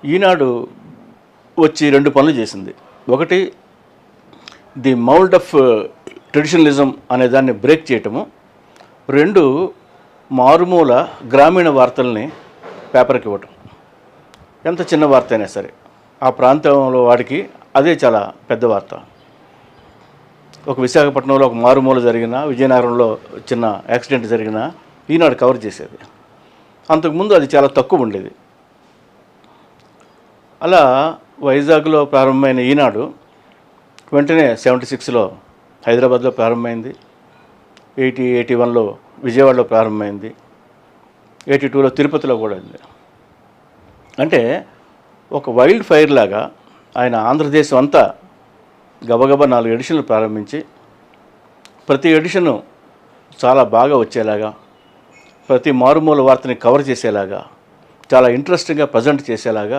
ఈనాడు వచ్చి 2 పనులు చేసింది. ఒకటి, ది మౌల్డ్ ఆఫ్ ట్రెడిషనలిజం అనే దాన్ని బ్రేక్ చేయటము. 2, మారుమూల గ్రామీణ వార్తల్ని పేపర్కి ఇవ్వటం. ఎంత చిన్న వార్త అయినా సరే ఆ ప్రాంతంలో వాడికి అదే చాలా పెద్ద వార్త. ఒక విశాఖపట్నంలో ఒక మారుమూల జరిగిన, విజయనగరంలో చిన్న యాక్సిడెంట్ జరిగిన ఈనాడు కవర్ చేసేది. అంతకుముందు అది చాలా తక్కువ ఉండేది. అలా వైజాగ్లో ప్రారంభమైన ఈనాడు వెంటనే 76లో హైదరాబాద్లో ప్రారంభమైంది, 81లో విజయవాడలో ప్రారంభమైంది, 82లో తిరుపతిలో కూడా ఉంది. అంటే ఒక వైల్డ్ ఫైర్ లాగా ఆయన ఆంధ్రదేశం అంతా గబగబా 4 ఎడిషన్లు ప్రారంభించి ప్రతి ఎడిషను చాలా బాగా వచ్చేలాగా, ప్రతి మారుమూల వార్తని కవర్ చేసేలాగా, చాలా ఇంట్రెస్టింగ్గా ప్రజెంట్ చేసేలాగా